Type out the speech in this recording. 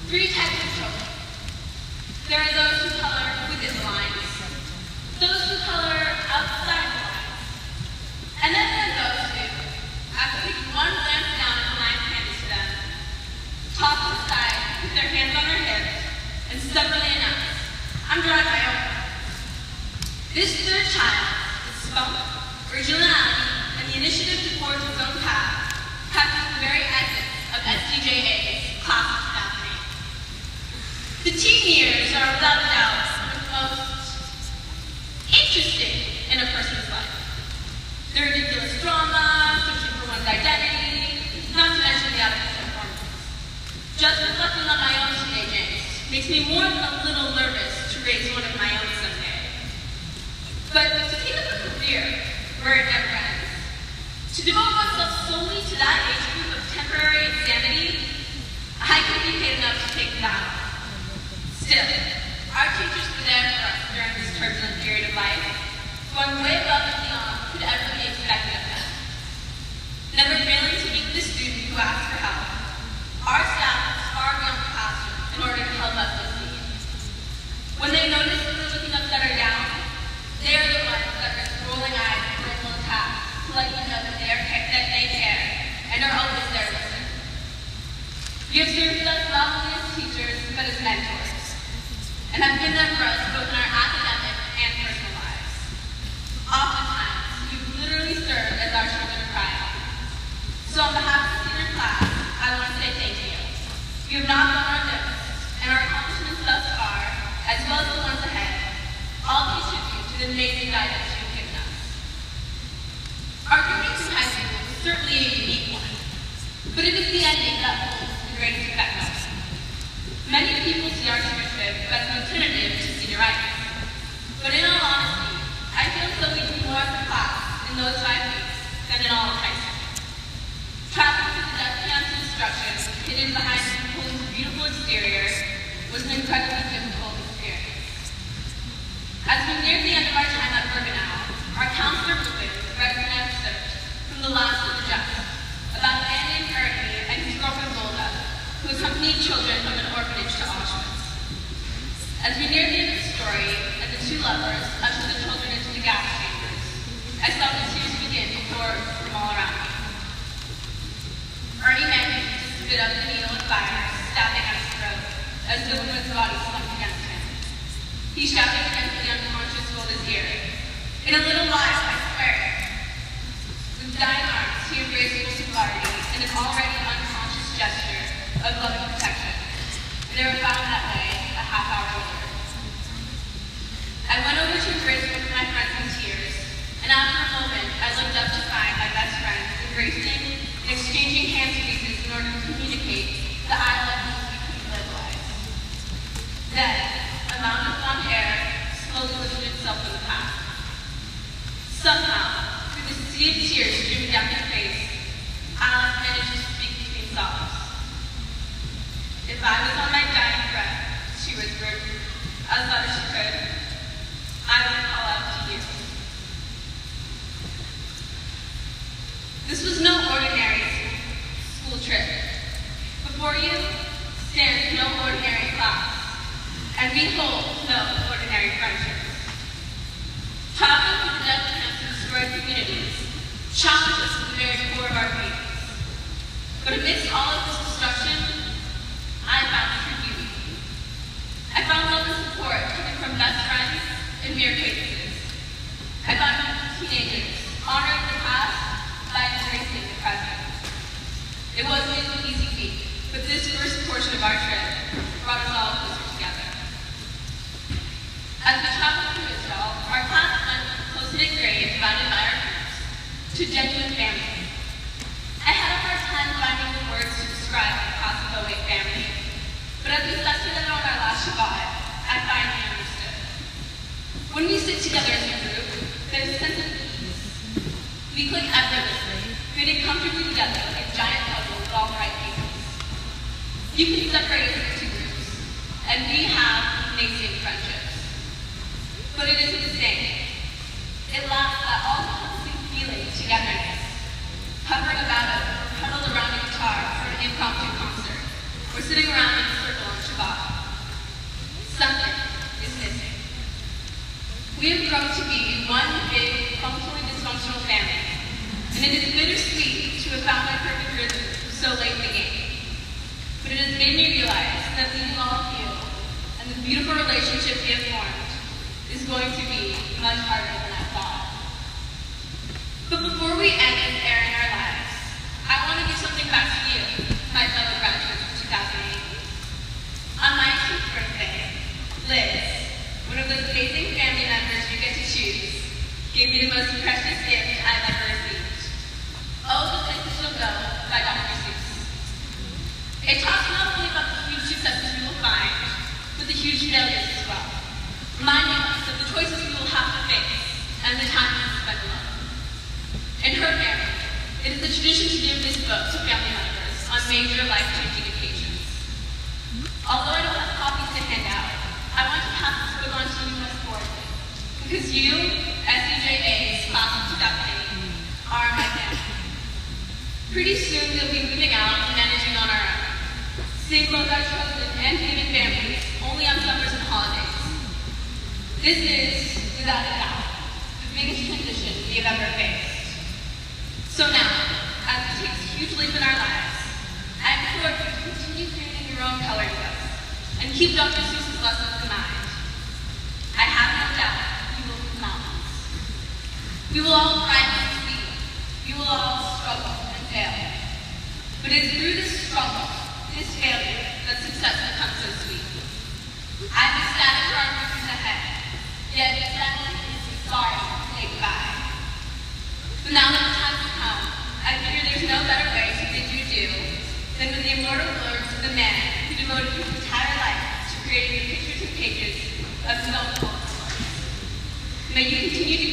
Three types of children. There are those who color within the lines, those who color outside the lines, and then there are those who, after taking one glance down at the line handed to them, toss to the side, put their hands on their hips, and stubbornly announce, "I'm drawing my own." This third child, with spunk, originality, and the initiative to forge his own path, captures the very essence of SDJA's class of 2008. The teen years are without a doubt the most interesting in a person's life. The ridiculous drama, searching for one's identity, not to mention the out-of-control hormones. Just reflecting on my own teenage angst makes me more than a little nervous to raise one of my own someday. But to take up a career where it never ends, to devote myself solely to that age group of temporary insanity, I could be paid enough to take that on. Still, our teachers were there for us during this turbulent period of life, going way above and beyond what could ever be expected of them. Never failing to meet the student who asked for help, our staff was far beyond the classroom in order to help us with needs. When they noticed we were looking upside or down, they are the ones that risk rolling eyes and verbal attacks to let you know that they care and are always there to listen. You have served us not only as teachers, but as mentors, and have been there for us both in our academic and personal lives. Oftentimes, you've literally served as our shoulder to cry on. So on behalf of the senior class, I want to say thank you. You have not gone unnoticed, and our accomplishments thus far, as well as the ones ahead, all contribute to the amazing guidance you've given us. Our journey through high school is certainly a unique one, but it is the ending that holds the greatest effect on us. Many people see our seniorship as an alternative to senioritis, but in all honesty, I feel as though we do more as a class in those 5 weeks than in all of high school. Traveling through the death camps and destruction hidden behind Napoleon's beautiful exterior was an incredibly difficult experience. As we neared the end of our time at Bergenau, our counselor Ruben read an excerpt from The Last of the Just about a man named Ernie and his girlfriend Golda, who accompanied children from an orphanage to Auschwitz. As we neared the end of the story, and the two lovers ushered the children into the gas chambers, I saw the tears begin to pour from all around me. Ernie managed to spit up the needle of fire, stabbing at his throat, as Dylan's body slumped against him. He shouted against the unconscious Golda's ear, "In a little while, I swear." With dying arms, he embraced Golda's body in an already unconscious gesture of loving protection, and they were found that way a half hour later. I went over to embrace one of my friends in tears, and after a moment, I looked up to find my best friends embracing and exchanging hand squeezes in order to communicate that I love you between little eyes. Then, a mound of blonde hair slowly lifted itself from the path. Somehow, through the sea of tears streaming down her face, Alice managed to speak between sobs. "If I was on my dying breath," she whispered, as loud as she could, "I would call out to you." This was no ordinary school trip. Before you stands no ordinary class, and we hold no ordinary friendships. Traveling through the death camps and destroyed communities challenged us to the very core of our beings. But amidst all of this destruction, I found true beauty. I found love and support coming from best friends and mere acquaintances. I found teenagers honoring the past by embracing the present. It wasn't an easy feat, but this first portion of our trip brought us all closer together. As we traveled through Israel, our class went from a close-knit grade divided by our groups to genuine family. I had a hard time finding the words to describe the class of 08 family, but as we sat together on our last Shabbat, I finally understood. When we sit together as a group, there's a sense of ease. We click effortlessly, fitting comfortably together like a giant puzzle with all the right pieces. You can separate us into two groups, and we have amazing friendships. But it isn't the same. It lacks that all-encompassing feeling of togetherness, hovering about us, huddled around a guitar for an impromptu concert, or sitting around in a circle on one big, functionally dysfunctional family. And it is bittersweet to have found my perfect rhythm so late in the game. But it has made me realize that leaving all of you and the beautiful relationship we have formed is going to be much harder than I thought. But before we end this era in our lives, I want to give something back to you, my fellow graduates of 2008. On my 18th birthday, Liz, one of those amazing family members you get to choose, gave me the most precious gift I've ever received. Oh, The Places You'll Go by Dr. Seuss. It talks not only about the huge successes we will find, but the huge failures as well, reminding us of the choices we will have to face and the time we will spend alone. In her family, it is the tradition to give this book to family members on major life-changing occasions. Although I don't have copies to hand out, I want to pass this book on to you metaphorically, because you, SDJA's class of 2008, are my family. Pretty soon we'll be moving out and managing on our own, seeing both our chosen and leaving families only on summers and holidays. This is, without a doubt, the biggest transition we have ever faced. So now, as we take this huge leap in our lives, I implore you to continue creating your own coloring books and keep Dr. Seuss's lessons in mind. I have no doubt you will be mountains. We will all cry and succeed. We will all struggle and fail. But it is through this struggle, this failure, that success becomes so sweet. I'm ecstatic for our futures ahead, yet simultaneously sorry to say goodbye. So now that the time has come, I figure there's no better way to bid you adieu than with the immortal words of the man who devoted his entire life to creating the pictures and pages of his own poetry. May you continue to